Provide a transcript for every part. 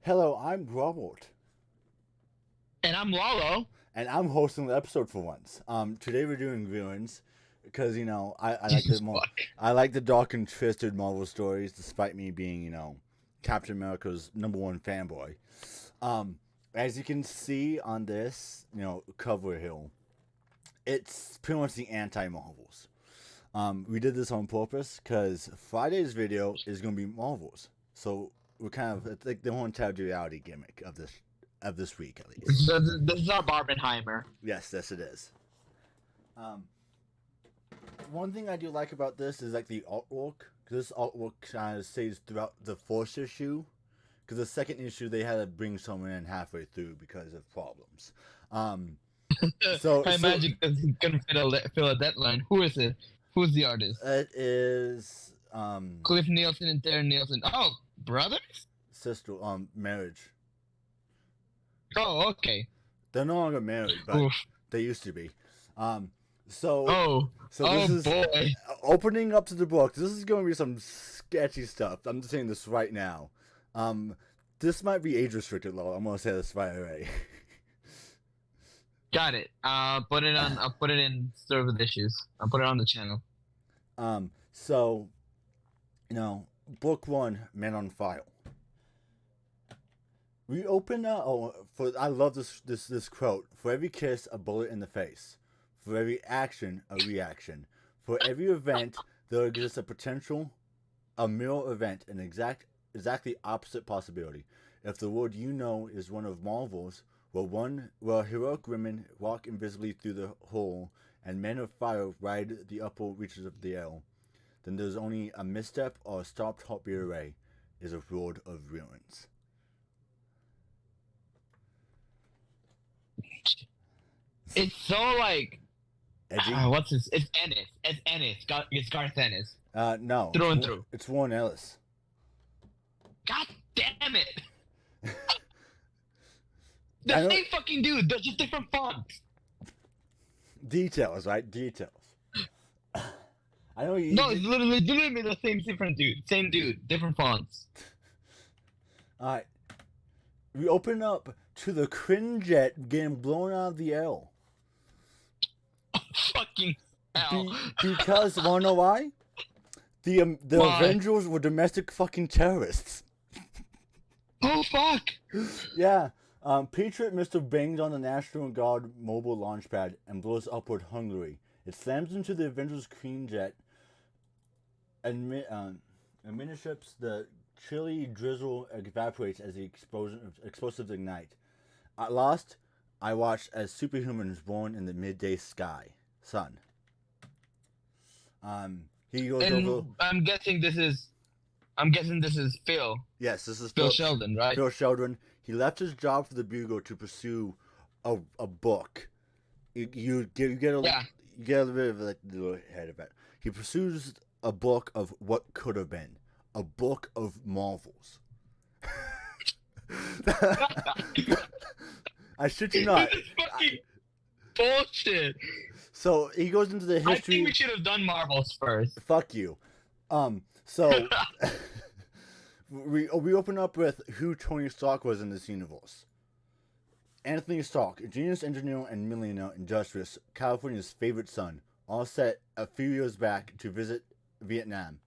Hello, I'm Robert, And I'm Lalo. and I'm hosting the episode for once. Today we're doing villains because I like Jesus fuck. I like the dark and twisted Marvel stories, despite me being Captain America's #1 fanboy. As you can see on this cover hill, it's pretty much the anti Marvels. We did this on purpose because Friday's video is going to be Marvels, so we're kind of it's like the whole entire duality gimmick of this week at least. This is our Barbenheimer. Yes, it is. Um, One thing I do like about this is like the artwork, because this artwork kind of stays throughout the first issue. Because the second issue they had to bring someone in halfway through because of problems. I imagine because he couldn't fill a deadline. Who is it? Who's the artist? It is Cliff Nielsen and Darren Nielsen. Oh, brothers? sister marriage. Oh, okay. They're no longer married, but Oof. they used to be. So Oh, this is boy. opening up to the book. This is going to be some sketchy stuff. I'm just saying this right now. This might be age restricted, Lol. I'm gonna say this right away. Got it. Put it on. I'll put it in server issues. I'll put it on the channel. So, book 1, Men on File. We open I love this quote. For every kiss, a bullet in the face. For every action, a reaction. For every event, there exists a mirror event, an exactly opposite possibility. If the world you know is one of Marvel's, where heroic women walk invisibly through the hole and men of fire ride the upper reaches of the air, then there's only a misstep or a stopped heartbeat away is a world of ruins. It's so like. Edgy? What's this? It's Ennis. It's Ennis. It's Garth Ennis. No. Through and through. It's Warren Ellis. God damn it! The same fucking dude, they're just different fonts. Details, right? Details. I know you. No, it's literally the same different dude. Same dude, different fonts. Alright. We open up to the Quinjet getting blown out of the air. Fucking hell. Because, wanna know why? The Why? Avengers were domestic fucking terrorists. Oh fuck! Yeah. Patriot Mr. bangs on the National Guard mobile launch pad and blows upward hungrily. It slams into the Avengers Quinjet and miniships. The chilly drizzle evaporates as the explosives ignite. At last, I watched as superhumans born in the midday sun. He goes over. I'm guessing this is Phil. Yes, this is Phil Sheldon, right? Phil Sheldon. He left his job for the Bugle to pursue a book. You get a little bit of like the head of it. He pursues a book of what could have been, a book of Marvels. I shit you not. This is fucking bullshit. So he goes into the history. I think we should have done Marvels first. Fuck you. So we open up with who Tony Stark was in this universe. Anthony Stark, a genius engineer and millionaire industrialist, California's favorite son, all set a few years back to visit Vietnam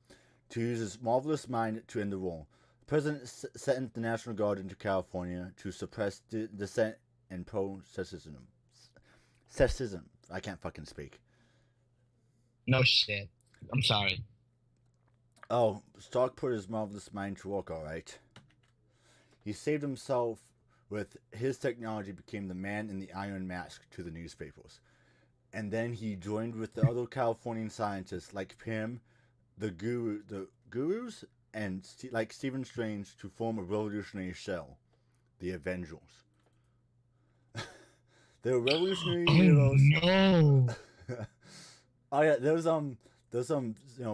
to use his marvelous mind to end the war. The president sent the National Guard into California to suppress dissent and pro-sexism. Sexism. I can't fucking speak. No shit. I'm sorry. Oh, Stark put his marvelous mind to work, alright. He saved himself with his technology, became the man in the iron mask to the newspapers. And then he joined with the other Californian scientists like Pym, the Gurus, and like Stephen Strange to form a revolutionary shell, the Avengers. They were revolutionary heroes. No. Oh yeah, there's some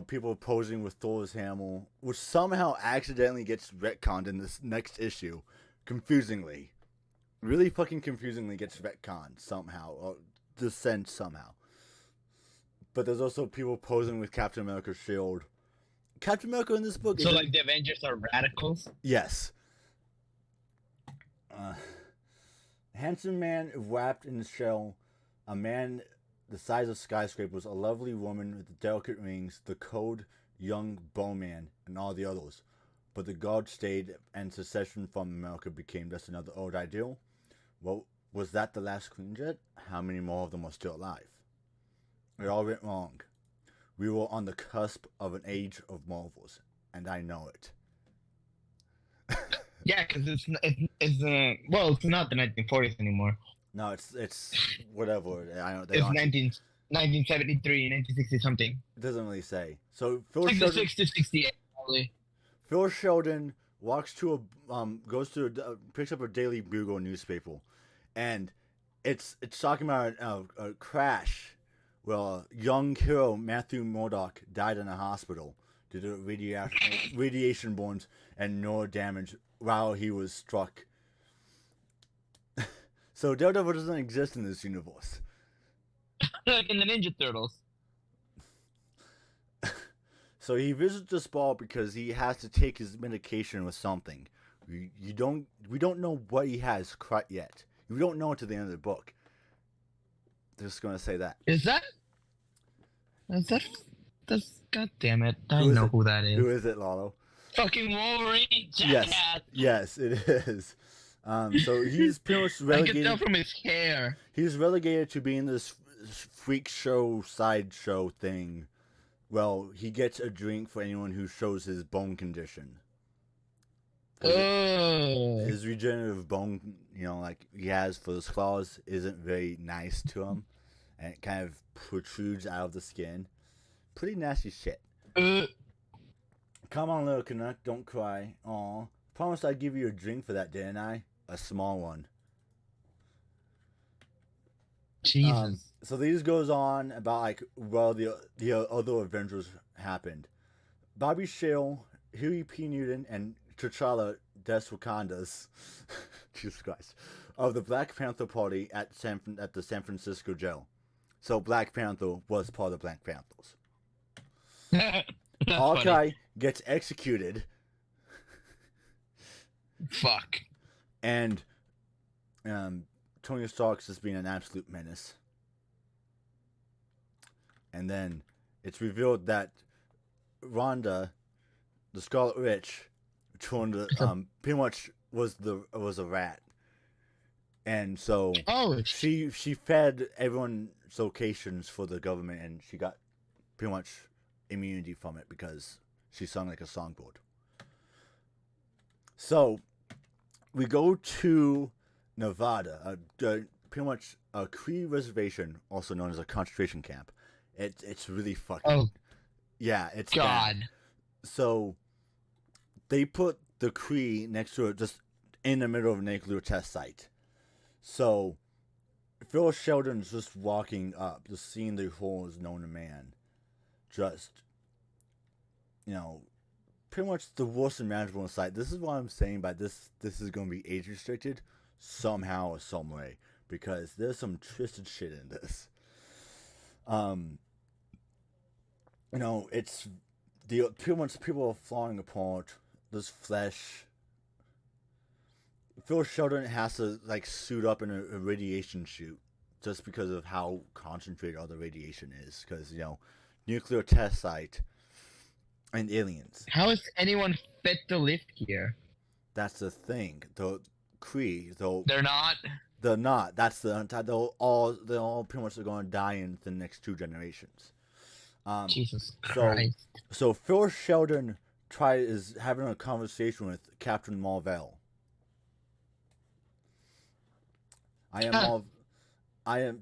people posing with Thor's hammer, which somehow accidentally gets retconned in this next issue, confusingly, really fucking confusingly gets retconned somehow or just sent somehow. But there's also people posing with Captain America's shield. Captain America in this book. So like the Avengers are radicals. Yes. Uh, handsome man wrapped in a shell, a man the size of skyscrapers, a lovely woman with delicate rings, the cold young bowman, and all the others. But the guard stayed, and secession from America became just another old ideal. Well, was that the last queen jet? How many more of them are still alive? It all went wrong. We were on the cusp of an age of marvels, and I know it. Yeah, because it's not the 1940s anymore. No, it's whatever. I know they It's don't. 1973, 1960 something. It doesn't really say. So Phil Like the Sheldon. 60, 68 probably. Phil Sheldon walks to goes to picks up a Daily Bugle newspaper, and it's talking about a crash. Well, young hero Matthew Murdoch died in a hospital due to radiation burns and nerve damage while he was struck. So Daredevil doesn't exist in this universe. Like in the Ninja Turtles. So he visits the spa because he has to take his medication with something. We don't know what he has quite yet. We don't know until the end of the book. Just gonna say that. That's god damn it. I know who that is. Who is it, Lalo? Fucking Wolverine, jackass. Yes, it is. So he's pretty much relegated. I can tell from his hair. He's relegated to being this freak show sideshow thing. Well, he gets a drink for anyone who shows his bone condition. His regenerative bone, like he has for his claws, isn't very nice to him, and it kind of protrudes out of the skin. Pretty nasty shit. Come on, little Canuck, don't cry. Aw, promised I'd give you a drink for that, didn't I? A small one. Jesus. So these goes on about the other Avengers happened. Bobby Shale, Huey P. Newton, and T'Challa des Wakandas, Jesus Christ, of the Black Panther Party at the San Francisco jail. So Black Panther was part of Black Panthers. Hawkeye gets executed. Fuck. And Tony Stark's just being an absolute menace. And then it's revealed that Rhonda, the Scarlet Witch, pretty much was a rat. And so she fed everyone's locations for the government, and she got pretty much immunity from it because she sung like a songbird. So we go to Nevada, pretty much a Cree reservation, also known as a concentration camp. It's really fucking yeah, it's God. bad. So they put the Cree next to it, just in the middle of a nuclear test site. So Phil Sheldon's just walking up, just seeing the horrors known to man. Just, pretty much the worst imaginable in sight. This is what I'm saying by this is going to be age restricted somehow or some way, because there's some twisted shit in this. It's pretty much people are falling apart. There's flesh. Phil Sheldon has to suit up in a radiation chute just because of how concentrated all the radiation is. Because nuclear test site and aliens. How is anyone fit to live here? That's the thing. The Kree, they're not. They're not. That's they're all pretty much going to die in the next 2 generations. Jesus Christ. So Phil Sheldon is having a conversation with Captain Marvel.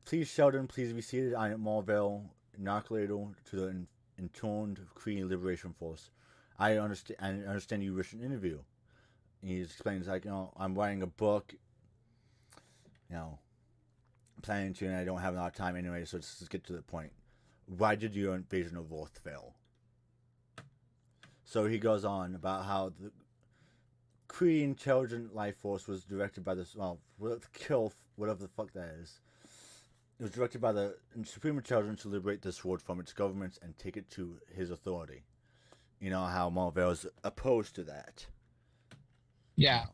Please Sheldon, please be seated. I am Marvel, inoculator to the interned Kree Liberation Force. I understand you wish an interview. And he explains I'm writing a book. Planning to, and I don't have a lot of time anyway, so let's just get to the point. Why did your invasion of Earth fail? So he goes on about how the Kree intelligent life force was directed by this, kill whatever the fuck that is. It was directed by the Supreme Intelligence to liberate this world from its governments and take it to his authority. You know how Marvel is opposed to that. Yeah.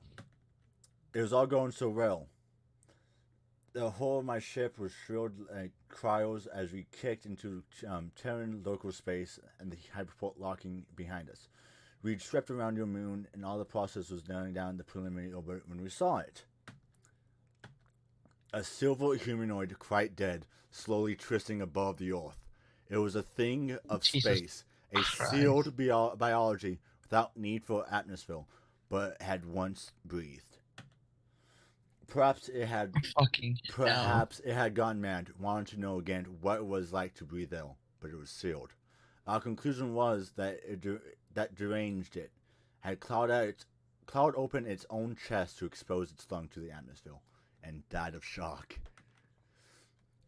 It was all going so well. The whole of my ship was shrilled like cryos as we kicked into Terran local space and the hyperport locking behind us. We'd swept around your moon, and all the process was narrowing down the preliminary orbit when we saw it. A silver humanoid, quite dead, slowly twisting above the Earth. It was a thing of Jesus space, a Christ. sealed biology without need for atmosphere, but had once breathed. Perhaps it had Fucking hell. Perhaps it had gone mad, wanted to know again what it was like to breathe ill, but it was sealed. Our conclusion was that that deranged it had clawed open its own chest to expose its lung to the atmosphere, and died of shock.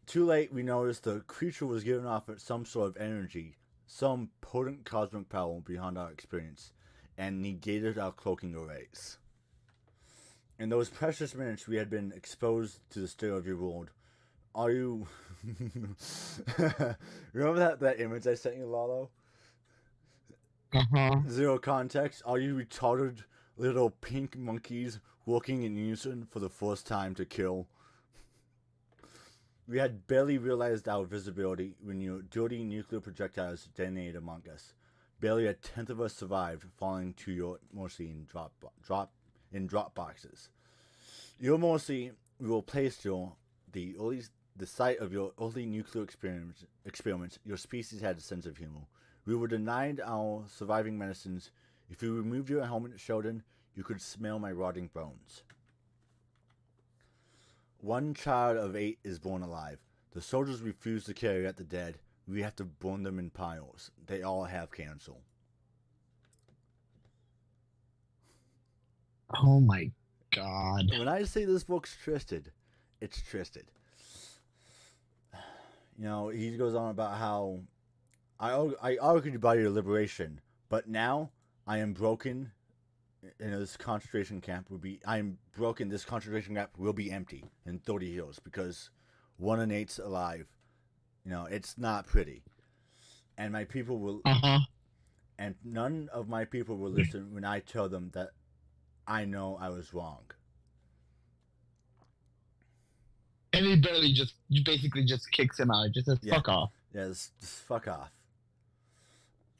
Too late, we noticed the creature was giving off some sort of energy, some potent cosmic power beyond our experience, and negated our cloaking arrays. In those precious minutes we had been exposed to the state of your world. Are you... Remember that image I sent you, Lalo? Uh-huh. Zero context. Are you retarded little pink monkeys working in unison for the first time to kill? We had barely realized our visibility when your dirty nuclear projectiles detonated among us. Barely a tenth of us survived, falling to your mercy in drop boxes. Your mercy will place the site of your early nuclear experiments. Your species had a sense of humor. We were denied our surviving medicines. If you removed your helmet, Sheldon, you could smell my rotting bones. One child of 8 is born alive. The soldiers refuse to carry out the dead. We have to burn them in piles. They all have cancer. Oh my god. When I say this book's twisted, it's twisted. You know, he goes on about how I argued about your liberation, but now I am broken. This concentration camp will be. I am broken. This concentration camp will be empty in 30 years because 1 in 8's alive. You know, it's not pretty, and my people will. And none of my people will listen when I tell them that I know I was wrong. And you basically just kicks him out. Just says, fuck off. Yeah, just fuck off.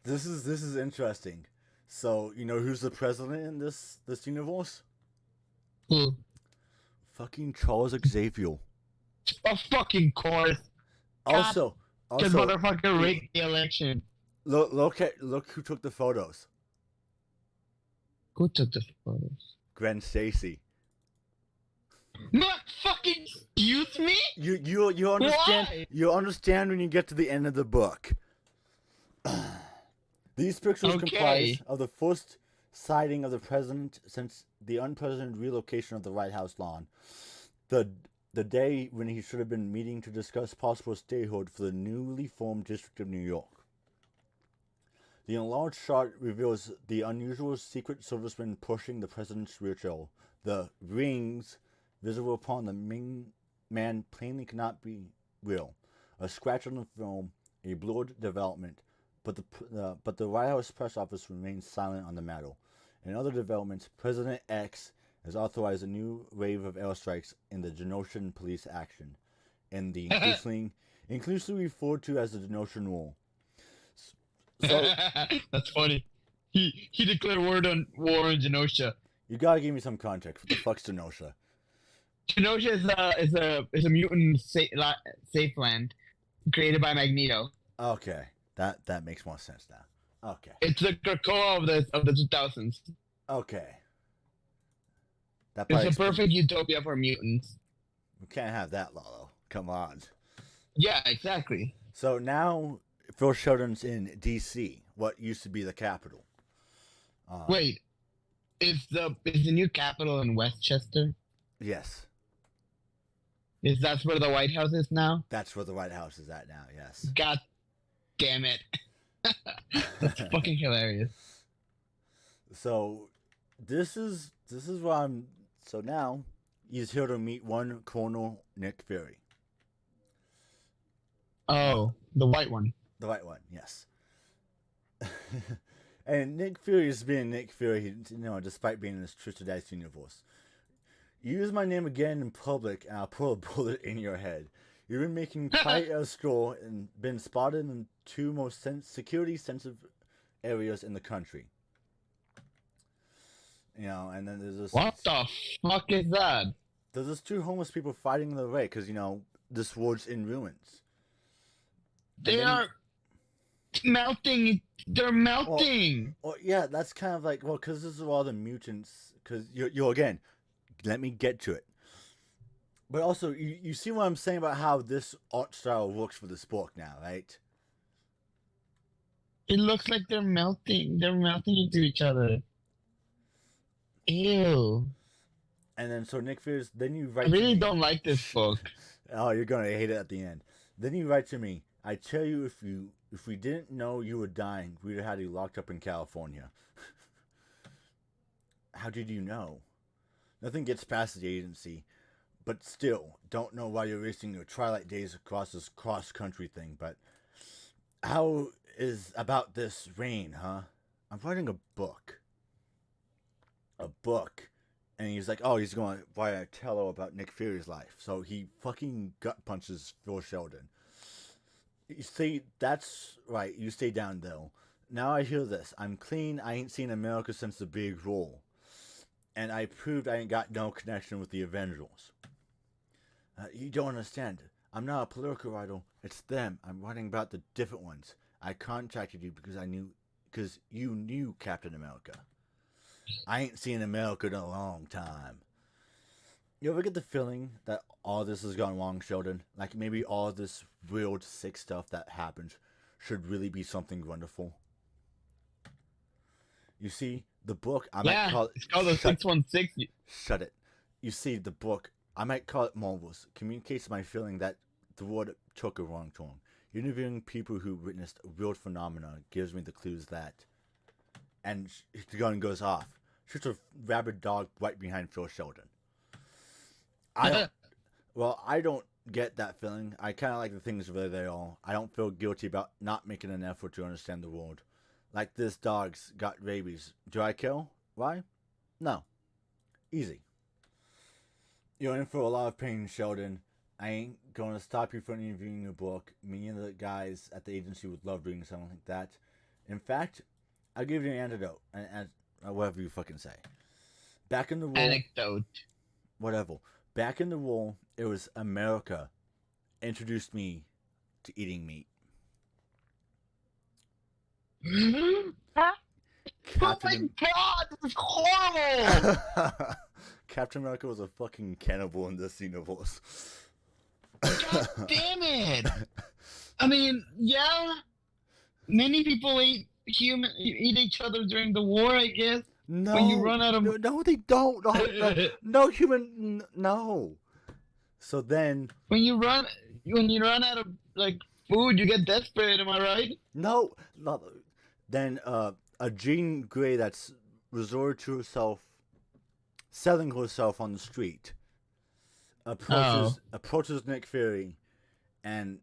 This is interesting. So, you know who's the president in this universe? Who? Fucking Charles Xavier. Of fucking course. Also, Because motherfucker rigged the election. Look who took the photos. Who took the photos? Gwen Stacy. Not fucking excuse me? You understand? Why? You understand when you get to the end of the book. These pictures comprise of the first sighting of the president since the unprecedented relocation of the White House lawn. The day when he should have been meeting to discuss possible statehood for the newly formed District of New York. The enlarged shot reveals the unusual Secret Serviceman pushing the president's wheelchair. The rings visible upon the man plainly cannot be real. A scratch on the film, a blurred development, but the White House press office remains silent on the matter. In other developments, President X has authorized a new wave of airstrikes in the Genosian police action, in the inclusively referred to as the Genosian War. So, that's funny. He declared war on Genosha. You gotta give me some context. What the fuck's Genosha? Genosha is a mutant safe land created by Magneto. Okay, that makes more sense now. Okay. It's the Krakoa of the 2000s. Okay. It's a perfect utopia for mutants. We can't have that, Lalo. Come on. Yeah, exactly. So now, Phil Sheldon's in D.C., what used to be the capital. Wait, is the new capital in Westchester? Yes. Is that where the White House is now? That's where the White House is at now. Yes. God damn it! That's fucking hilarious. So, this is where I'm. So now, he's here to meet one Colonel Nick Fury. Oh, the white one. The white one, yes. And Nick Fury is being Nick Fury, despite being in this Twisted Dice universe. You use my name again in public, and I'll put a bullet in your head. You've been making quite a score and been spotted in two most security sensitive areas in the country. You know, and then What the fuck is that? there's this two homeless people fighting in the way because this ward's in ruins. They are melting. They're melting. Well, yeah, that's kind of like because this is all the mutants. Because you again, let me get to it. But also, you see what I'm saying about how this art style works for this book now, right? It looks like they're melting. They're melting into each other. Ew. And then so Nick Fury's then you write. I really don't like this book. Oh, you're gonna hate it at the end. Then you write to me. I tell you, if we didn't know you were dying, we'd have had you locked up in California. How did you know? Nothing gets past the agency, but still, don't know why you're wasting your twilight days across this cross-country thing. But how is about this rain, huh? I'm writing a book. A book. And he's like, oh, he's going to write a tello about Nick Fury's life. So he fucking gut punches Phil Sheldon. You see, that's right. You stay down, though. Now I hear this. I'm clean. I ain't seen America since the big roll. And I proved I ain't got no connection with the Avengers. You don't understand. I'm not a political writer. It's them. I'm writing about the different ones. I contacted you because you knew Captain America. I ain't seen America in a long time. You ever get the feeling that all this has gone wrong, Sheldon? Like maybe all this weird, sick stuff that happens should really be something wonderful? You see, the book, might call it... it's called the 616. Shut it. You see, the book, I might call it marvelous. Communicates my feeling that the world took a wrong turn. Interviewing people who witnessed a weird phenomena gives me the clues that... And the gun goes off. Shoots a rabid dog right behind Phil Sheldon. I don't get that feeling. I kind of like the things where they are. I don't feel guilty about not making an effort to understand the world. Like this dog's got rabies. Do I kill? Why? No. Easy. You're in for a lot of pain, Sheldon. I ain't going to stop you from interviewing your book. Me and the guys at the agency would love doing something like that. In fact, I'll give you an antidote. And whatever you fucking say. Back in the war. Anecdote. Whatever. Back in the war, it was America introduced me to eating meat. Captain... Oh my god, this is horrible! Captain America was a fucking cannibal in this universe. God damn it! I mean, yeah, many people eat each other during the war, I guess. No, when you run out of... no, they don't. No human. No. So then, when you run out of like food, you get desperate. Am I right? No. Then a Jean Grey that's resorted to herself, selling herself on the street, approaches Nick Fury, and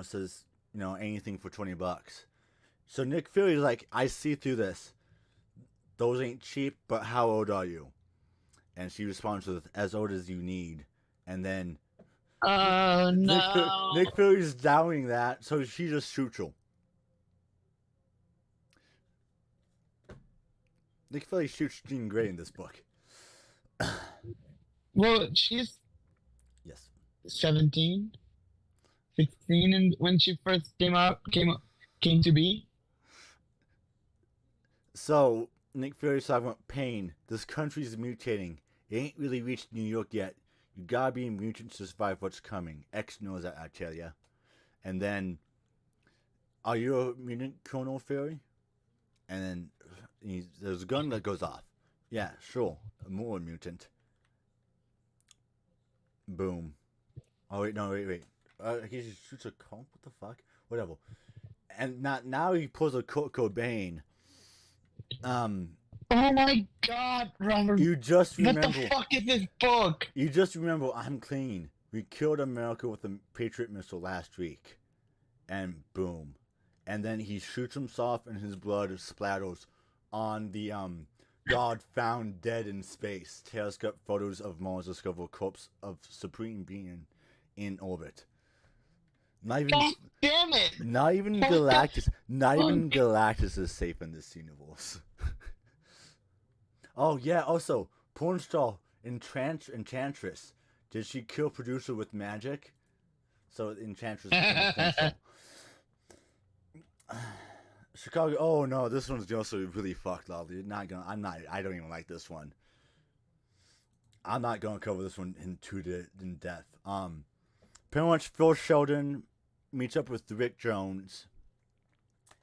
says anything for $20. So Nick Fury's like, I see through this. Those ain't cheap, but how old are you? And she responds with, as old as you need. And then oh no, Nick Fury's doubting that, so she just shoots her. Nick Fury shoots Jean Grey in this book. Well, she's 17, 16, and when she first came to be. So Nick Fury's talking about pain. This country's mutating. It ain't really reached New York yet. You gotta be a mutant to survive what's coming. X knows that, I tell ya. And then, are you a mutant, Colonel Fury? And then there's a gun that goes off. Yeah, sure. More a mutant. Boom. Oh wait, no, wait. He just shoots a comp. What the fuck? Whatever. And now he pulls a Kurt Cobain. Oh my god, Robert. You just remember. What the fuck is this book? You just remember, I'm clean. We killed America with a Patriot missile last week. And boom. And then he shoots himself and his blood splatters on the God found dead in space. Telescope photos of Mars discover corpse of supreme being in orbit. Not even, God damn it! not even What the Galactus. Not even fuck? Galactus is safe in this universe. Oh yeah. Also, porn star Enchantress. Did she kill producer with magic? So Enchantress became a porn star. Chicago. Oh no, this one's also really fucked up. Dude. Not gonna. I'm not. I don't even like this one. I'm not gonna cover this one in depth. Pretty much Phil Sheldon meets up with Rick Jones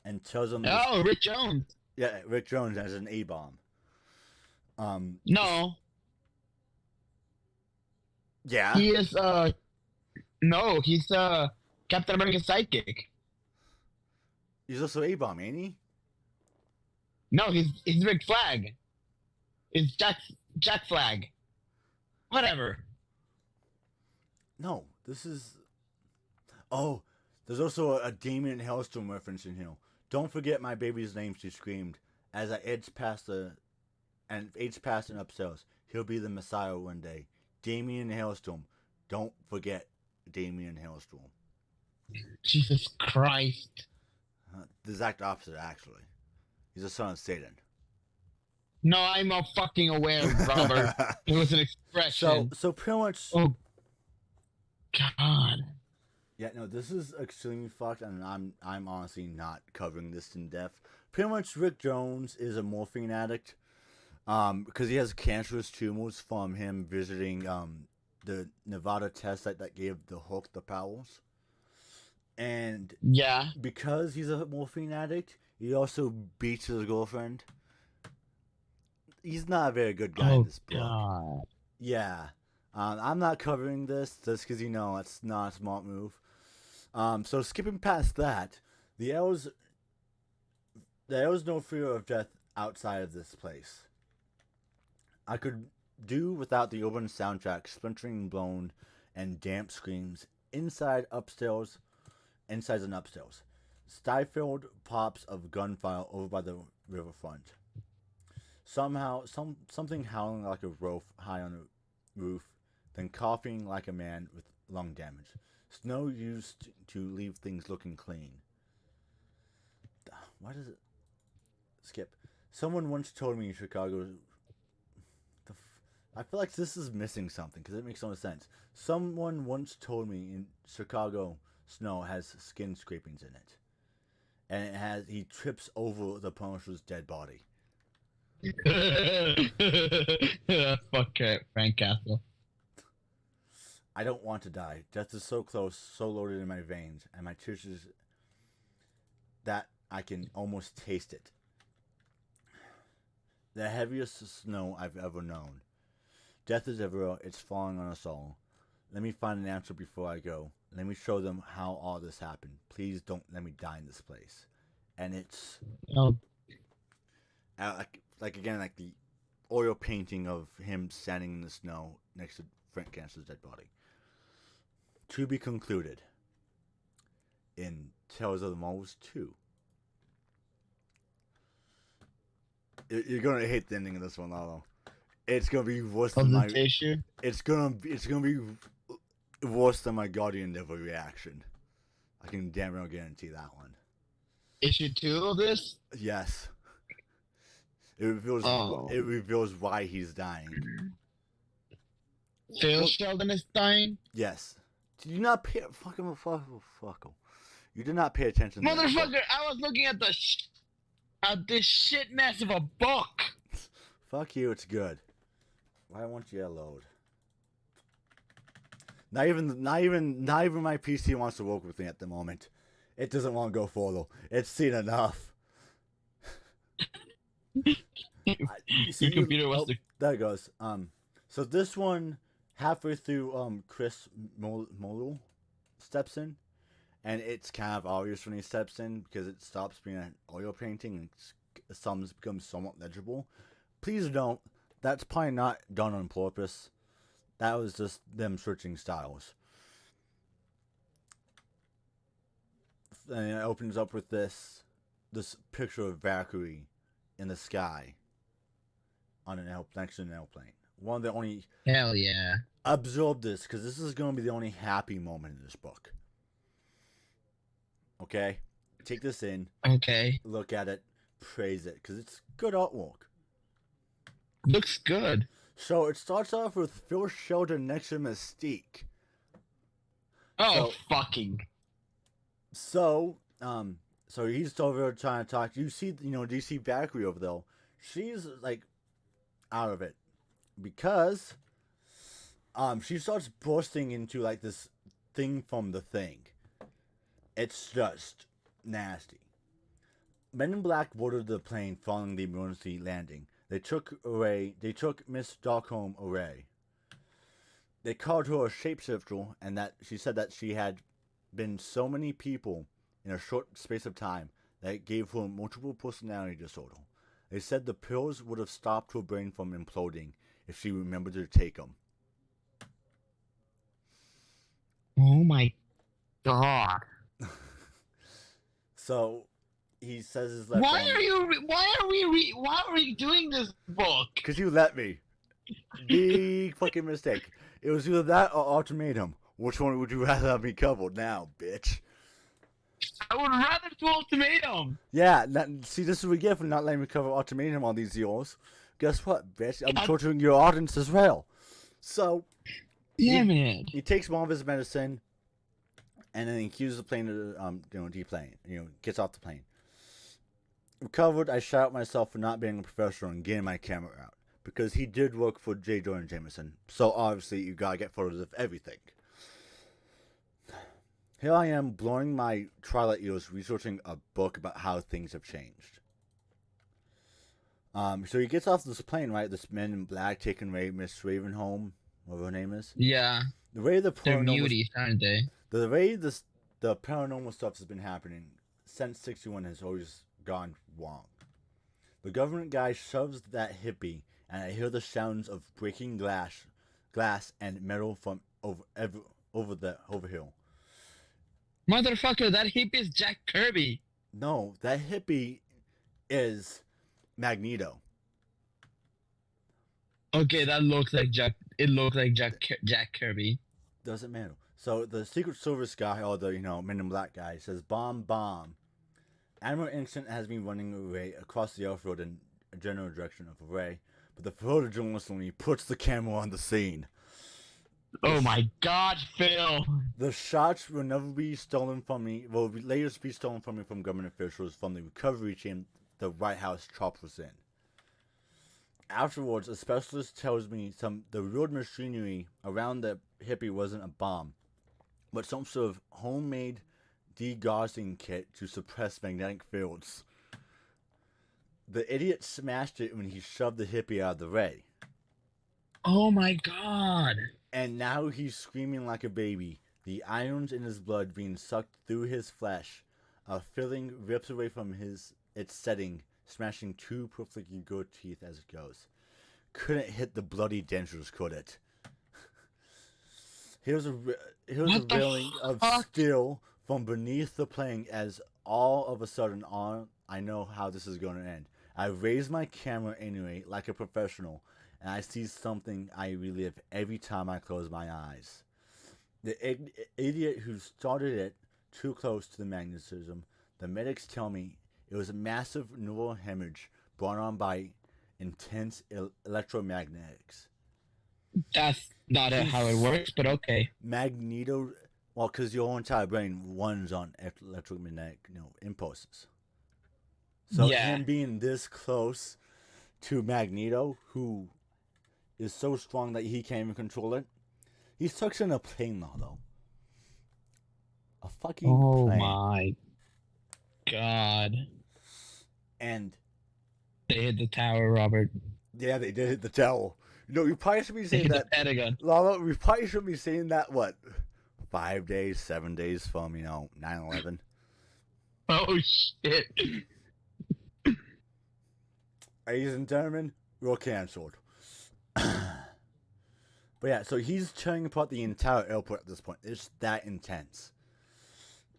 and tells him this. Oh, Rick Jones. Yeah, Rick Jones has an A bomb. No, Yeah, he is. No, he's Captain America's sidekick. he's also A bomb, ain't he? No, he's Rick Flag. It's Jack Flag. Whatever. No, this is. Oh, there's also a Damien Hellstrom reference in here. Don't forget my baby's name, she screamed as I edged past and upstairs. He'll be the Messiah one day. Damien Hellstrom. Don't forget Damien Hellstrom. Jesus Christ. The exact opposite, actually. He's a son of Satan. No, I'm all fucking aware, Robert. It was an expression. So pretty much. Oh, God. Yeah, no, this is extremely fucked, and I'm honestly not covering this in depth. Pretty much, Rick Jones is a morphine addict, because he has cancerous tumors from him visiting the Nevada test site that gave the Hulk the powers, and Yeah. because he's a morphine addict, he also beats his girlfriend. He's not a very good guy in this book. God. Yeah. I'm not covering this just because, it's not a smart move. So skipping past that, there was no fear of death outside of this place. I could do without the urban soundtrack, splintering blown, and damp screams inside and upstairs. Stifled pops of gunfire over by the riverfront. Somehow, something howling like a wolf high on the roof, then coughing like a man with lung damage. Snow used to leave things looking clean. Why does it skip? Someone once told me in Chicago. I feel like this is missing something because it makes no sense. Someone once told me in Chicago snow has skin scrapings in it, and he trips over the Punisher's dead body. Fuck Frank Castle. I don't want to die. Death is so close, so loaded in my veins, and my tissues that I can almost taste it. The heaviest snow I've ever known. Death is everywhere. It's falling on us all. Let me find an answer before I go. Let me show them how all this happened. Please don't let me die in this place. And it's Oh, like the oil painting of him standing in the snow next to Frank Canson's dead body. To be concluded in Tales of the Moles 2. You're gonna hate the ending of this one, Lalo. It's gonna be worse than my. issue. It's gonna be worse than my Guardian Devil reaction. I can damn well guarantee that one. Issue 2 of this? Yes. It reveals why he's dying. Phil Sheldon is dying? Yes. Did you not pay fucking fuck? You did not pay attention to that. Motherfucker, I was looking at this shit mess of a book. Fuck you, it's good. Why won't you load? Not even my PC wants to work with me at the moment. It doesn't want to go further. It's seen enough. Your computer wants to. There it goes. So this one, halfway through, Chris Molo steps in, and it's kind of obvious when he steps in because it stops being an oil painting and some becomes somewhat legible. Please don't. That's probably not done on purpose. That was just them switching styles. And it opens up with this picture of Valkyrie in the sky. on next to an airplane. One of the only Hell yeah. absorb this because this is going to be the only happy moment in this book. Okay, take this in, Okay. look at it, praise it because it's good artwork. Looks good. So it starts off with Phil Sheldon next to Mystique. Oh, So- fucking. So he's over there trying to talk. You see, DC Bakery over there. She's like out of it because she starts bursting into like this thing from the thing. It's just nasty. Men in Black boarded the plane following the emergency landing. They took Miss Darkholme away. They called her a shapeshifter, and that she said that she had been so many people in a short space of time that it gave her multiple personality disorder. They said the pills would have stopped her brain from imploding if she remembered to take them. Oh my god. So he says his left Why arm. are you? Why are we doing this book? Because you let me. Big fucking mistake. It was either that or Ultimatum. Which one would you rather have me covered now, bitch? I would rather do Ultimatum. Yeah, see, this is what we get for not letting me cover Ultimatum all these years. Guess what, bitch? I'm torturing your audience as well. So, Damn it. he takes one of his medicine, and then he accuses the plane of, deplane. Gets off the plane. Recovered, I shout at myself for not being a professional and getting my camera out. Because he did work for J. Jordan Jameson. So obviously, you gotta get photos of everything. Here I am, blowing my twilight years, researching a book about how things have changed. So he gets off this plane, right? This Men in Black taking away Miss Ravenholm, whatever her name is. Yeah. The way the They're paranormal, muties, aren't they? the way the paranormal stuff has been happening since 61 has always gone wrong. The government guy shoves that hippie, and I hear the sounds of breaking glass and metal from over here. Motherfucker, that hippie is Jack Kirby. No, that hippie is Magneto. Okay, that looks like Jack. It looks like Jack Kirby. Doesn't matter. So the Secret Service guy, or the Men in Black guy, says bomb. Admiral Instant has been running away across the off-road in a general direction of Array, but the photojournalist only puts the camera on the scene. Oh my god, Phil! The shots will never be stolen from me. Will later be stolen from me from government officials from the recovery team the White House chop was in. Afterwards, a specialist tells me the real machinery around the hippie wasn't a bomb, but some sort of homemade degaussing kit to suppress magnetic fields. The idiot smashed it when he shoved the hippie out of the way. Oh my god! And now he's screaming like a baby. The irons in his blood being sucked through his flesh. A filling rips away from its setting, smashing two perfectly good teeth as it goes. Couldn't hit the bloody dentures, could it? Here's a railing of steel from beneath the plane as all of a sudden I know how this is going to end. I raise my camera anyway, like a professional, and I see something I relive every time I close my eyes. The idiot who started it too close to the magnetism, the medics tell me it was a massive neural hemorrhage brought on by intense electromagnetics. That's not how it works, but okay. Magneto, well, because your whole entire brain runs on electromagnetic impulses. So him being this close to Magneto, who is so strong that he can't even control it, he's stuck in a plane now, though. A fucking plane. Oh my god. And they hit the tower, Robert. Yeah, they did hit the tower. You probably should be saying that. Pentagon. Lalo, we probably should be saying that, 5 days, 7 days from, 9/11. Oh, shit. Ladies and gentlemen, we're canceled. But yeah, so he's tearing apart the entire airport at this point. It's that intense.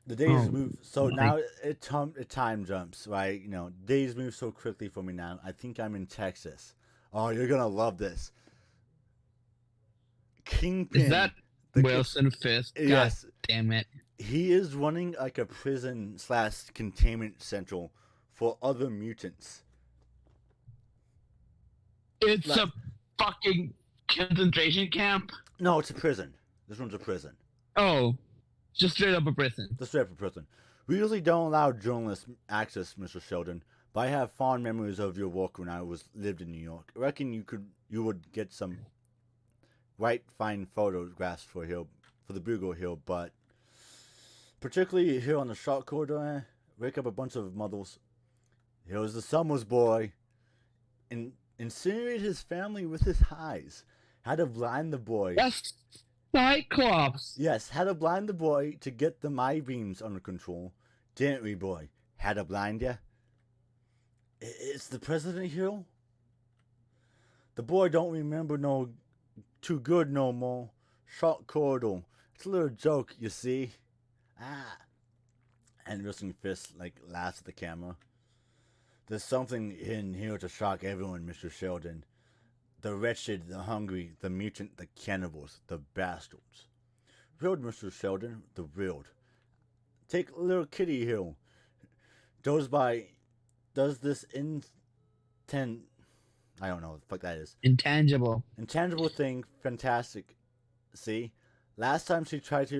The days move, so now it time jumps, right? Days move so quickly for me now. I think I'm in Texas. Oh, you're gonna love this. Kingpin. Is that Wilson Fisk? God Yes. damn it. He is running like a prison / containment central for other mutants. It's Like, a fucking concentration camp? no, it's a prison. This one's a prison. Oh, just straight up a prison. The straight up a prison. We usually don't allow journalists access, Mr. Sheldon, but I have fond memories of your work when I lived in New York. I reckon you would get some right fine photographs for the Bugle here, but particularly here on the short corridor, wake up a bunch of mothers. Here was the Summers boy, and incinerated his family with his highs. Had to blind the boy. That's Cyclops. Yes, had to blind the boy to get the my beams under control. Didn't we, boy? Had to blind ya? It's the president here? The boy don't remember no too good no more. Short corridor. It's a little joke, you see. Ah. And Wilson Fisk laughs at the camera. There's something in here to shock everyone, Mr. Sheldon. The wretched, the hungry, the mutant, the cannibals, the bastards. Real, Mr. Sheldon, the real. Take little kitty here. Does this I don't know what the fuck that is. Intangible thing, fantastic. See? Last time she tried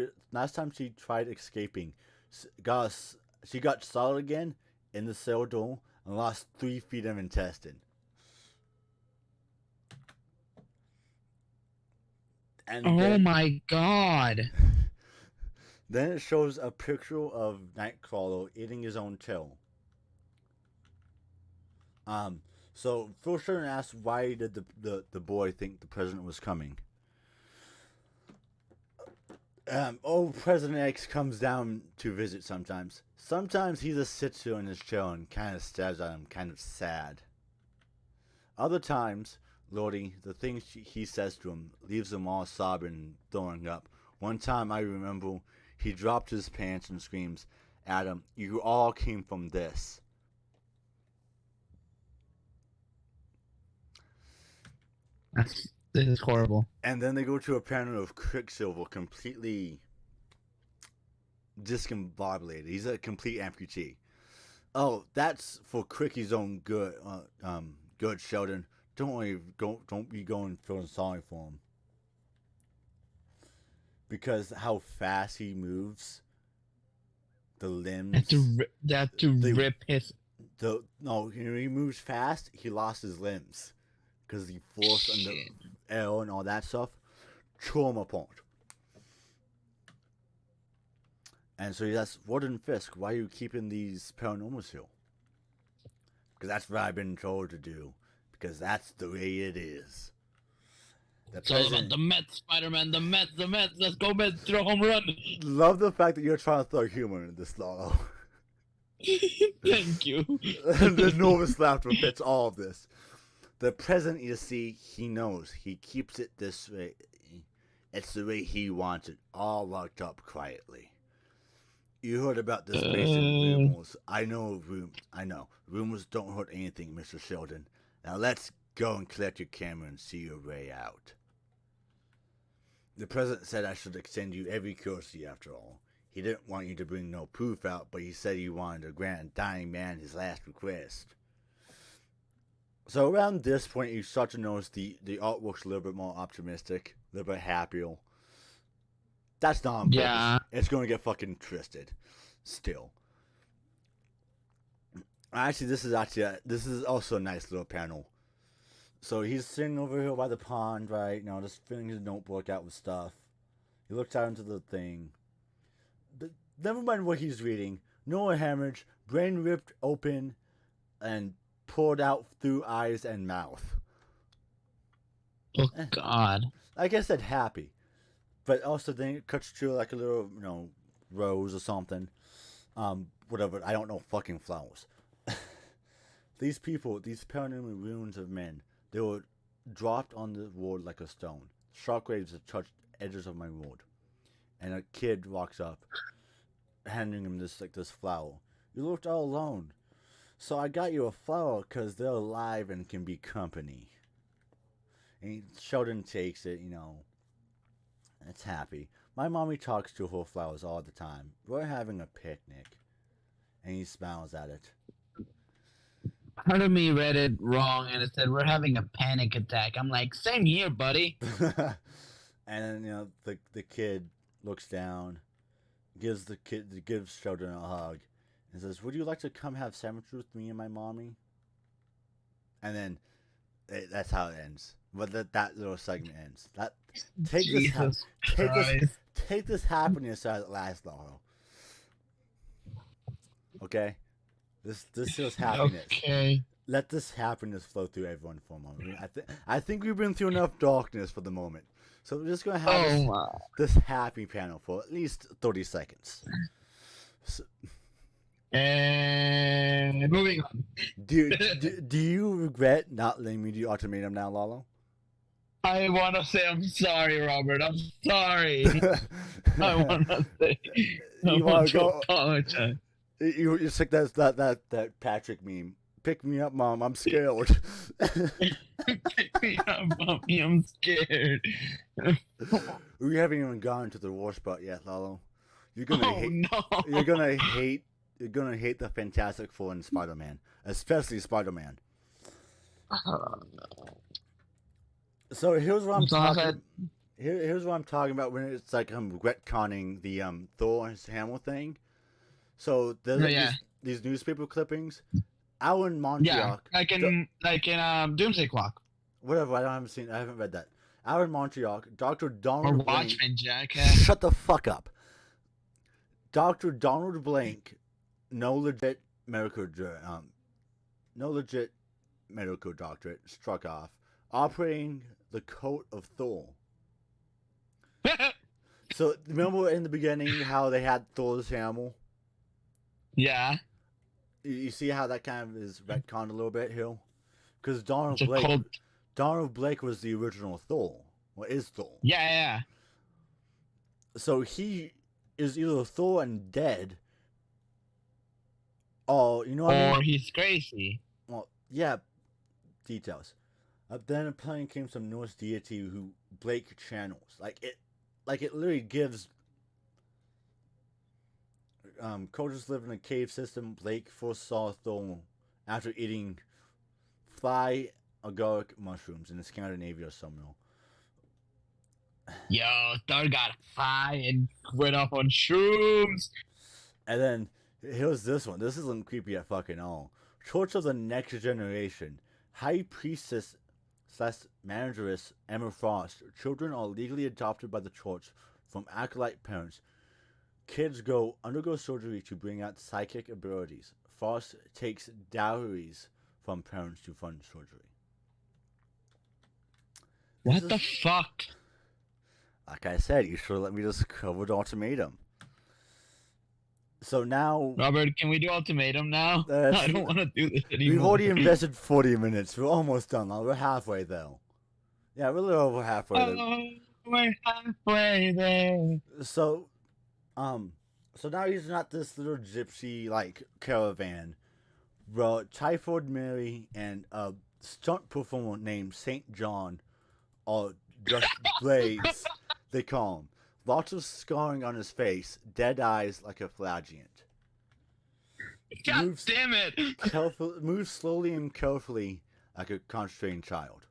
escaping, she got solid again in the cell door and lost 3 feet of intestine. And my god. Then it shows a picture of Nightcrawler eating his own tail. So Phil Sheridan asks, why did the boy think the president was coming? President X comes down to visit sometimes. Sometimes he just sits here in his chair and kind of stares at him, kind of sad. Other times, Lordy, the things he says to him leaves him all sobbing and throwing up. One time I remember he dropped his pants and screams, "Adam, you all came from this." This is horrible. And then they go to a panel of Quicksilver completely discombobulated. He's a complete amputee. Oh, that's for Quicky's own good, good, Sheldon. Don't worry, don't be going feeling sorry for him. Because how fast he moves, the limbs. Rip his. No, he moves fast. He lost his limbs because the force and the air and all that stuff tore him apart. And so he asks, Warden Fisk, why are you keeping these paranormals here? Because that's what I've been told to do. Because that's the way it is. It's all about the Mets, Spider-Man, the Mets. Let's go Mets, throw a home run. Love the fact that you're trying to throw humor into this, Lalo. Thank you. The nervous laughter fits all of this. The president, you see, he knows. He keeps it this way. It's the way he wants it, all locked up quietly. You heard about this patient rumors. I know. Rumors don't hurt anything, Mr. Sheldon. Now let's go and collect your camera and see your way out. The president said I should extend you every courtesy after all. He didn't want you to bring no proof out, but he said he wanted to grant a dying man his last request. So around this point, you start to notice the artwork's a little bit more optimistic, a little bit happier. That's not on purpose. Yeah. It's going to get fucking twisted. Still. Actually, this is also a nice little panel. So he's sitting over here by the pond, right? You know, just filling his notebook out with stuff. He looks out into the thing. But never mind what he's reading. No hemorrhage, brain ripped open, and poured out through eyes and mouth. Oh, God. Like I said, happy. But also then it cuts to like a little, rose or something. Whatever. I don't know fucking flowers. These people, these paranormal ruins of men, they were dropped on the road like a stone. Shockwaves have touched edges of my road. And a kid walks up, handing him this flower. You looked all alone. So I got you a flower because they're alive and can be company. And Sheldon takes it, you know, it's happy. My mommy talks to her flowers all the time. We're having a picnic. And he smiles at it. Part of me read it wrong and it said we're having a panic attack. I'm like, same here, buddy. And then, you know, the kid looks down, gives Sheldon a hug, and says, "Would you like to come have sandwich with me and my mommy?" And then that's how it ends. But that little segment ends. That take Jesus take this Christ. take this happiness as it lasts, Lalo. Okay, this is happiness. Okay. Let this happiness flow through everyone for a moment. I think we've been through enough darkness for the moment. So we're just going to have this happy panel for at least 30 seconds. So, and moving on. do you regret not letting me do ultimatum now, Lalo? I want to say I'm sorry, Robert. I'm sorry. I want to say I want to apologize. It's like that Patrick meme. Pick me up, Mom. I'm scared. Pick me up, Mommy. I'm scared. We haven't even gotten to the worst part yet, Lalo. You're gonna hate. No. You're gonna hate. You're gonna hate the Fantastic Four and Spider-Man, especially Spider-Man. So here's what I'm talking. Here's what I'm talking about when it's like I'm retconning the Thor and Hamill thing. So there's these newspaper clippings. Alan Montiok. Yeah, like in Doomsday Clock. Whatever. I haven't read that. Alan Montiok, Dr. Donald Or Blank. Watchmen, jackass. Shut the fuck up. Dr. Donald Blank, no legit medical doctorate, struck off, operating the coat of Thor. So remember in the beginning how they had Thor's hammer? Yeah. You see how that kind of is retconned a little bit here? Because Donald Blake was the original Thor. Well, is Thor. Yeah. So he is either Thor and dead, or you know what I mean? He's crazy. Well, yeah, details. Then apparently came some Norse deity who Blake channels. Like it literally gives. Cultures live in a cave system. Blake first saw Thor after eating fly agaric mushrooms in Scandinavia or somewhere. Yo, Thor got high and went off on shrooms. And then here's this one. This isn't creepy at fucking all. Church of the Next Generation. High Priestess / Manageress Emma Frost. Children are legally adopted by the church from acolyte parents. Kids undergo surgery to bring out psychic abilities. Frost takes dowries from parents to fund surgery. What the fuck? Like I said, you should let me just cover the ultimatum. So now, Robert, can we do ultimatum now? I don't want to do this anymore. We've already invested 40 minutes. We're almost done. We're halfway though. Yeah, we're a little over halfway. We're halfway there. So now he's not this little gypsy like caravan. Bro, Typhoid Mary and a stunt performer named St. John are just blaze. They call him. Lots of scarring on his face, dead eyes like a flagellant. God damn it! Moves slowly and carefully like a constrained child.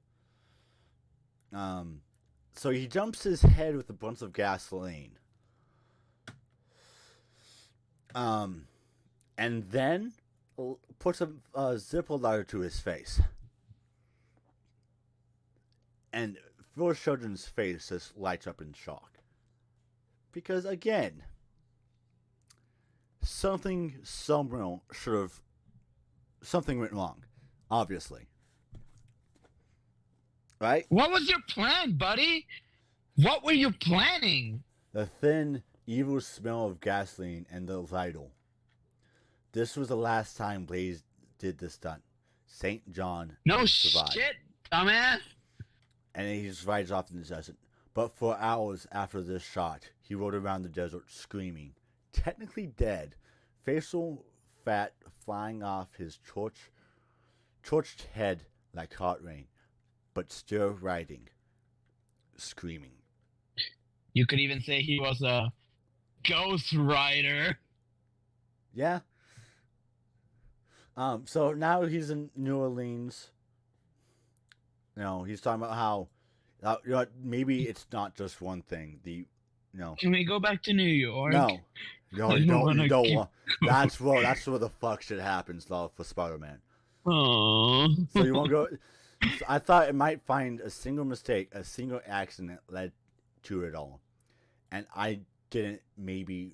So he jumps his head with a bunch of gasoline. And then puts a zipper lighter to his face. And Phil Sheldon's face just lights up in shock. Because again, something went wrong. Obviously. Right? What was your plan, buddy? What were you planning? The thin, evil smell of gasoline and the lighter. This was the last time Blaze did this stunt. St. John survived. Shit, dumbass. And he just rides off in the desert. But for hours after this shot, he rode around the desert screaming, technically dead, facial fat flying off his torched head like hot rain. but still writing, screaming. You could even say he was a ghost writer. Yeah. So now he's in New Orleans. He's talking about how, maybe it's not just one thing. Can we go back to New York? No, I you don't don't. wanna You don't keep want. That's where the fuck shit happens, though, for Spider-Man. Aww. So you won't go. So I thought it might find a single mistake, a single accident led to it all, and I didn't. Maybe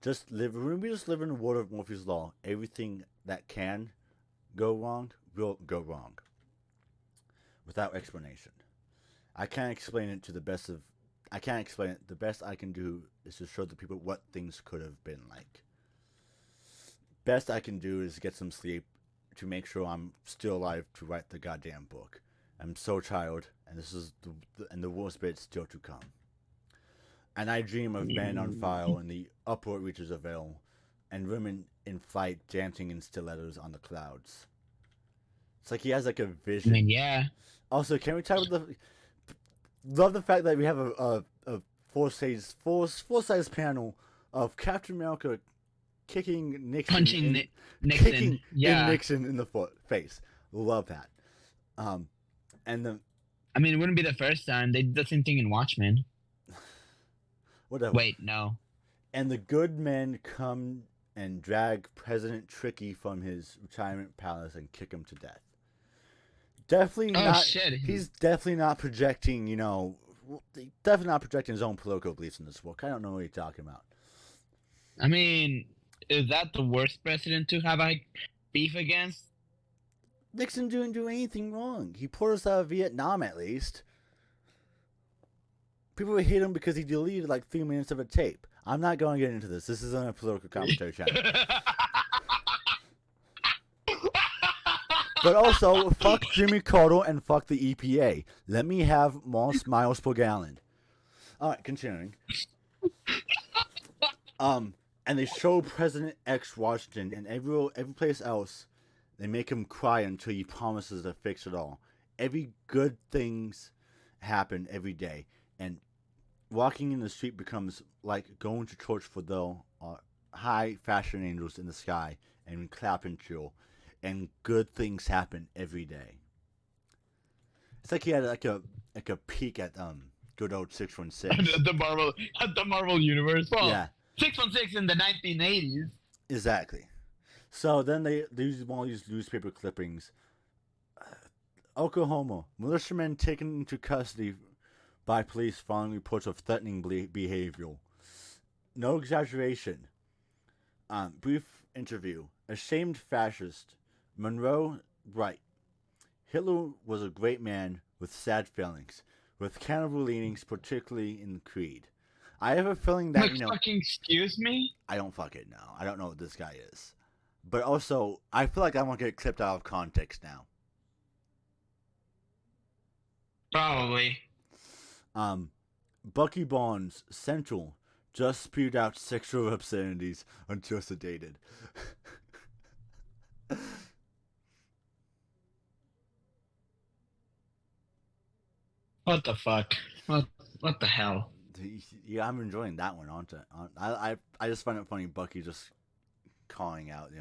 just live. Maybe just live in the world of Murphy's Law. Everything that can go wrong will go wrong, without explanation. I can't explain it to the best of. I can't explain it. The best I can do is to show the people what things could have been like. Best I can do is get some sleep to make sure I'm still alive to write the goddamn book. I'm so tired, and this is the worst bit still to come. And I dream of men on fire in the upward reaches of Vale, and women in flight dancing in stilettos on the clouds. It's like he has like a vision. I mean, yeah. Also, can we talk about love the fact that we have a full-size panel of Captain America kicking Nixon, Punching Nixon. kicking Yeah. Nixon in the face. Love that. And the I mean, it wouldn't be the first time. They did the same thing in Watchmen. whatever. Wait, no. And the good men come and drag President Tricky from his retirement palace and kick him to death. Definitely Oh, not. shit. He's definitely not projecting. Definitely not projecting his own political beliefs in this book. I don't know what you're talking about. I mean, is that the worst president to have a beef against? Nixon didn't do anything wrong. He pulled us out of Vietnam, at least. People would hate him because he deleted like 3 minutes of a tape. I'm not going to get into this. This isn't a political commentary channel. But also, fuck Jimmy Carter and fuck the EPA. Let me have more miles per gallon. All right, continuing. And they show President X Washington, and every place else, they make him cry until he promises to fix it all. Every good things happen every day, and walking in the street becomes like going to church for the high fashion angels in the sky and clap and chill. And good things happen every day. It's like he had like a peek at good old 616. the Marvel universe. Well, Yeah, 616 in the 1980s. exactly. So then they use one of these newspaper clippings. Oklahoma, militiamen taken into custody by police following reports of threatening behavior. No exaggeration. Brief interview. Ashamed fascist. Monroe, right. Hitler was a great man with sad feelings, with cannibal leanings, particularly in Creed. I have a feeling that, Fucking excuse me? I don't fucking know. I don't know what this guy is. But also, I feel like I want to get clipped out of context now. Probably. Bucky Barnes, Central, just spewed out sexual obscenities until sedated. What the fuck? What the hell? Yeah, I'm enjoying that one, aren't I? I just find it funny, Bucky just calling out,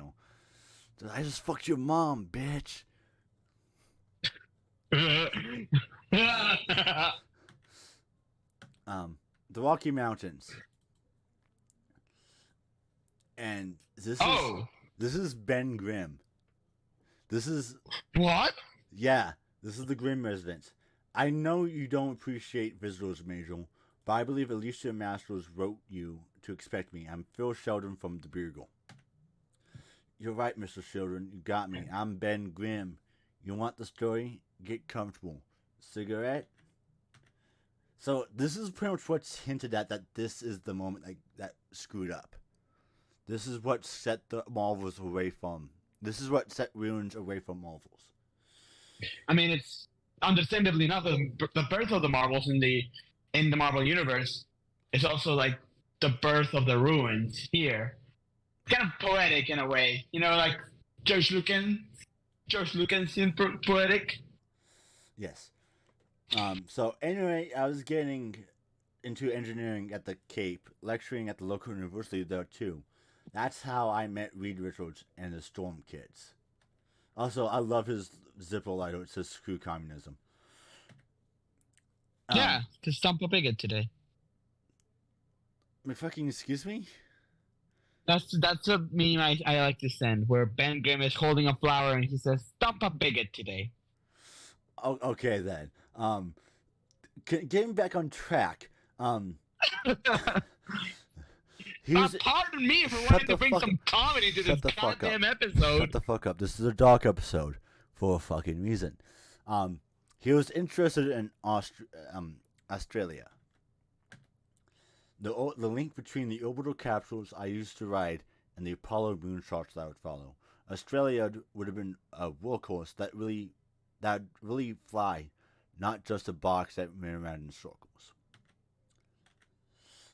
I just fucked your mom, bitch. The Rocky Mountains. And this is Ben Grimm. This is What? this is the Grimm residence. I know you don't appreciate visitors, Major, but I believe Alicia Masters wrote you to expect me. I'm Phil Sheldon from the Bugle. You're right, Mr. Sheldon. You got me. I'm Ben Grimm. You want the story? Get comfortable. Cigarette? So this is pretty much what's hinted at, that this is the moment that screwed up. This is what set the Marvels away from. This is what set Ruins away from Marvels. I mean, it's understandably not the birth of the Marvels in the Marvel universe. It's also like the birth of the Ruins here. It's kind of poetic in a way, like George Lucas seemed poetic. Yes. So anyway, I was getting into engineering at the Cape, lecturing at the local university there too. That's how I met Reed Richards and the Storm Kids. Also, I love his Zippo lighter. It says "Screw Communism." Yeah, Um, to stump a bigot today. fucking excuse me. That's a meme I like to send, where Ben Grimm is holding a flower and he says, "Stump a bigot today." Oh, okay then. Getting back on track. Here's Pardon me for shut wanting the to bring fuck up. some comedy to this Shut the fuck up. goddamn Shut episode. the fuck up. This is a dark episode for a fucking reason. He was interested in Australia. The link between the orbital capsules I used to ride and the Apollo moonshots that would follow. Australia would have been a workhorse that really fly, not just a box that ran around in circles.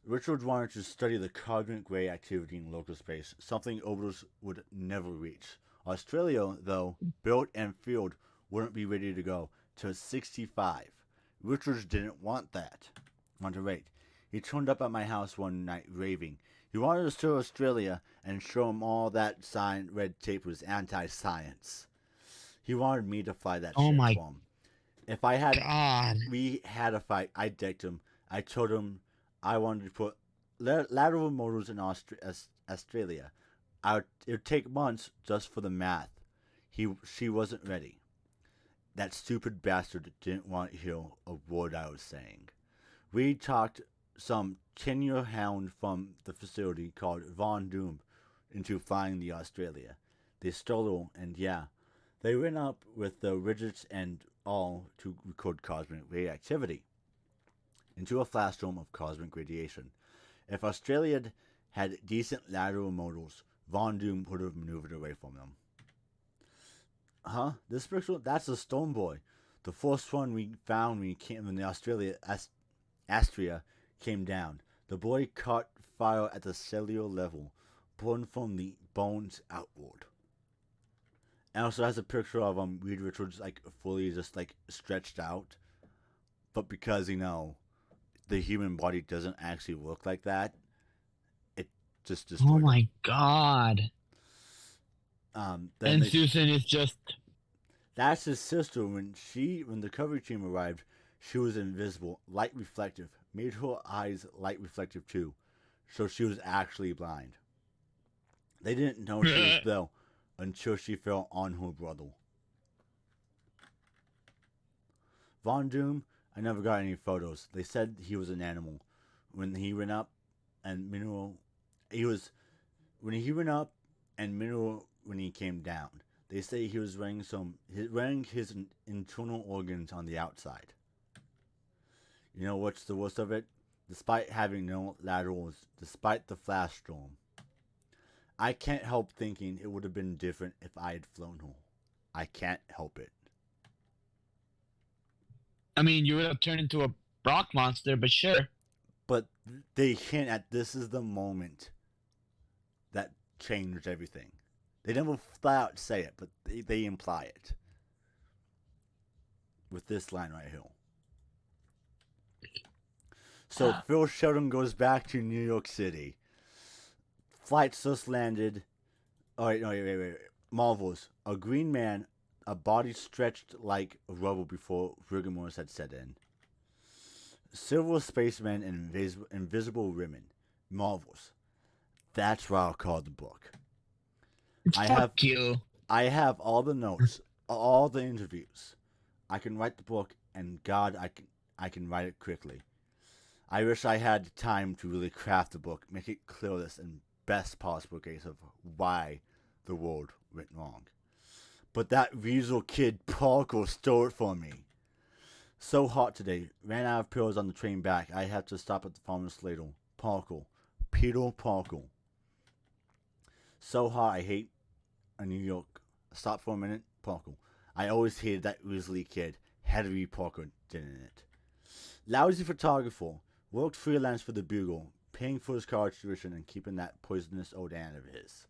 Richards wanted to study the cosmic ray activity in local space, something orbitals would never reach. Australia, though, built and fielded, wouldn't be ready to go till 65. Richards didn't want that. Want to wait. He turned up at my house one night raving. He wanted to show Australia and show him all that red tape was anti-science. He wanted me to fly that Oh shit my for him. If I had, god. we had a fight, I decked him. I told him I wanted to put lateral motors in Australia. It would take months just for the math. She wasn't ready. That stupid bastard didn't want to hear a word I was saying. We talked some 10-year hound from the facility called Von Doom into flying the Australia. They stole her, and yeah, they went up with the Ridgets and all to record cosmic radioactivity into a flash storm of cosmic radiation. If Australia had decent lateral motors, Von Doom would have maneuvered away from them. Huh? This picture? That's a Stone Boy. The first one we found when the Astria came down. The boy caught fire at the cellular level, burned from the bones outward. And also has a picture of Reed Richards like fully just like stretched out, but because the human body doesn't actually look like that, it just Oh destroyed him. my god. Then And Susan is just. that's his sister. When the recovery team arrived, she was invisible, light reflective, made her eyes light reflective too, so she was actually blind. They didn't know she was there until she fell on her brother. Von Doom, I never got any photos. They said he was an animal. When he went up and mineral, he was when he went up and mineral when he came down. They say he was wearing his internal organs on the outside. You know what's the worst of it? Despite having no laterals, despite the flash storm, I can't help thinking it would have been different if I had flown her. I can't help it. I mean, you would have turned into a rock monster, but sure. But they hint at this is the moment that changed everything. They never flat out say it, but they imply it. With this line right here. So Phil Sheldon goes back to New York City. Flights just landed. Oh, wait. Marvels. A green man, a body stretched like rubble before rigor mortis had set in. Silver spacemen and invisible women. Marvels. That's what I'll call the book. Fuck you. I have all the notes, all the interviews. I can write the book, and God, I can write it quickly. I wish I had time to really craft the book, make it clearest and best possible case of why the world went wrong. But that weasel kid Parker stole it from me. So hot today. Ran out of pills on the train back. I had to stop at the farmer's ladle. Parker. Peter Parker. So hot I hate New York. Stop for a minute. Parker. I always hated that Weasley kid. Had to be Parker, didn't it? Lousy photographer. Worked freelance for the Bugle. Paying for his college tuition and keeping that poisonous old aunt of his.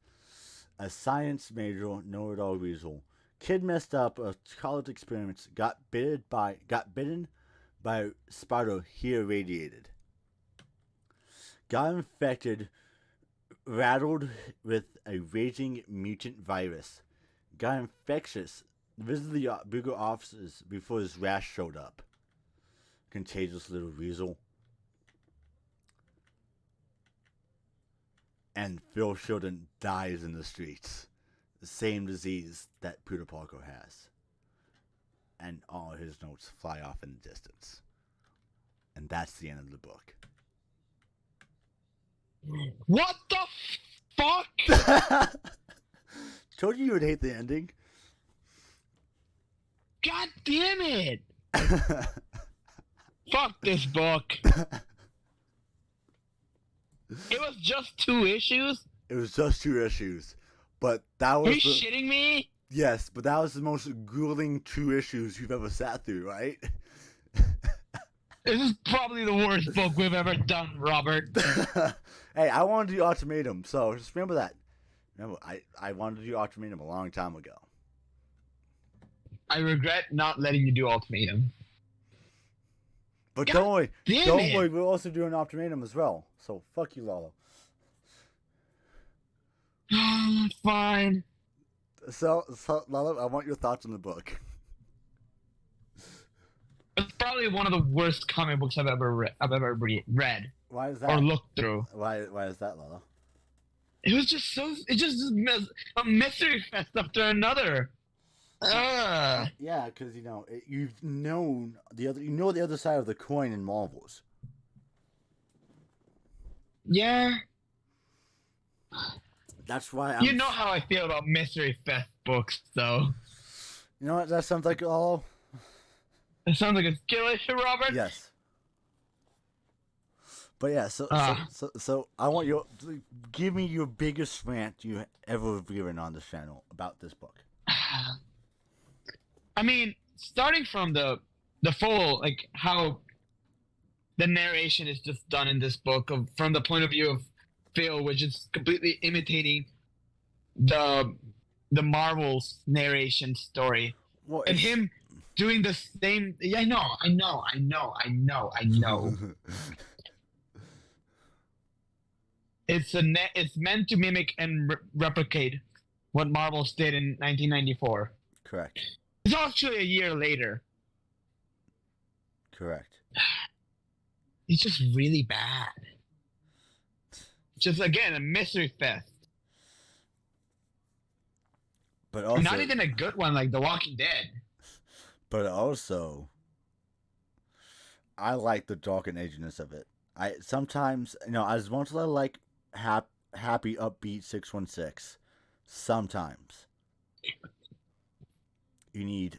A science major, know-it-all weasel. Kid messed up a college experiment, got bitten by a spider he irradiated. Got infected, rattled with a raging mutant virus. Got infectious, visited the bigger offices before his rash showed up. Contagious little weasel. And Phil Sheldon dies in the streets. The same disease that Peter Parker has. And all his notes fly off in the distance. And that's the end of the book. What the fuck? Told you would hate the ending. God damn it! Fuck this book. It was just 2 issues? It was just 2 issues. But that was Are you shitting me? Yes, but that was the most grueling 2 issues you've ever sat through, right? This is probably the worst book we've ever done, Robert. Hey, I wanted to do Ultimatum, so just remember that. Remember, I wanted to do Ultimatum a long time ago. I regret not letting you do Ultimatum. But God don't worry, damn it. we're also doing Ultimatum as well. So fuck you, Lalo. Fine. So Lalo, I want your thoughts on the book. It's probably one of the worst comic books I've ever read Why is that? or looked through. Why is that, Lalo? It was just so. It just a mystery fest after another. Yeah, because you've known the other side of the coin in Marvels. Yeah. That's why You know how I feel about mystery fest books, though. You know what? That sounds like Lalo. It sounds like a skill issue, Robert. Yes. But yeah, so I want you to give me your biggest rant you ever given on this channel about this book. I mean, starting from the full, like, how the narration is just done in this book from the point of view of Phil, which is completely imitating the Marvel's narration story, Well, and him doing the same. Yeah, I know. It's meant to mimic and replicate what Marvel's did in 1994. Correct. It's actually a year later. Correct. It's just really bad. Just again a mystery fest. But also, not even a good one like The Walking Dead. But also, I like the dark and edginess of it. I sometimes, as much as I like happy, upbeat 616, sometimes you need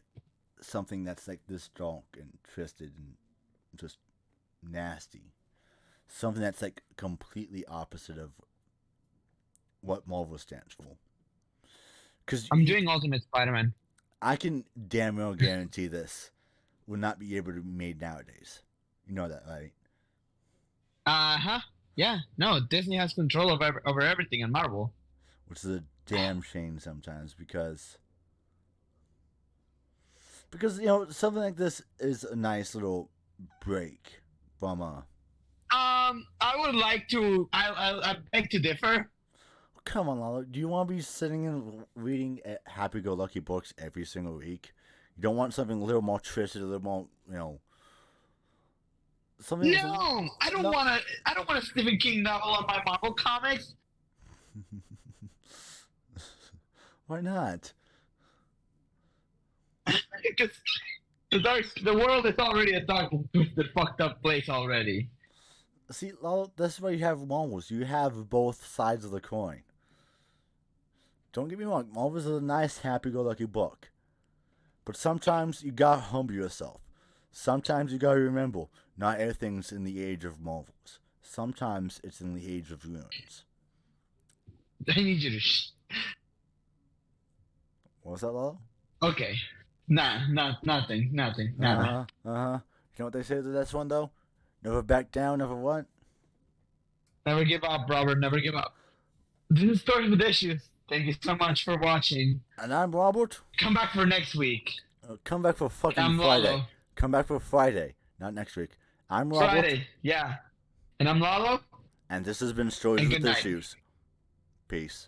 something that's like this dark and twisted and just nasty. Something that's like completely opposite of what Marvel stands for. Because I'm doing Ultimate Spider-Man. I can damn well guarantee this will not be able to be made nowadays. You know that, right? Yeah. No, Disney has control over everything in Marvel. Which is a damn shame sometimes because something like this is a nice little break from I would like to. I beg to differ. Come on, Lalo. Do you want to be sitting and reading happy-go-lucky books every single week? You don't want something a little more twisted, a little more, something. No, I don't want to. I don't want a Stephen King novel on my Marvel comics. Why not? Because the world is already a dark and twisted, fucked up place already. See, Lalo, that's why you have Marvels. You have both sides of the coin. Don't get me wrong, Marvels is a nice, happy-go-lucky book. But sometimes you gotta humble yourself. Sometimes you gotta remember, not everything's in the age of Marvels. Sometimes it's in the age of ruins. I need you to What was that, Lalo? Okay. Nothing. You know what they say to this one, though? Never back down, never what? Never give up, Robert. Never give up. This is Stories with Issues. Thank you so much for watching. And I'm Robert. Come back for next week. Come back for fucking I'm Friday. Lalo. Come back for Friday, not next week. I'm Robert. Friday, yeah. And I'm Lalo. And this has been Stories And with good night. Issues. Peace.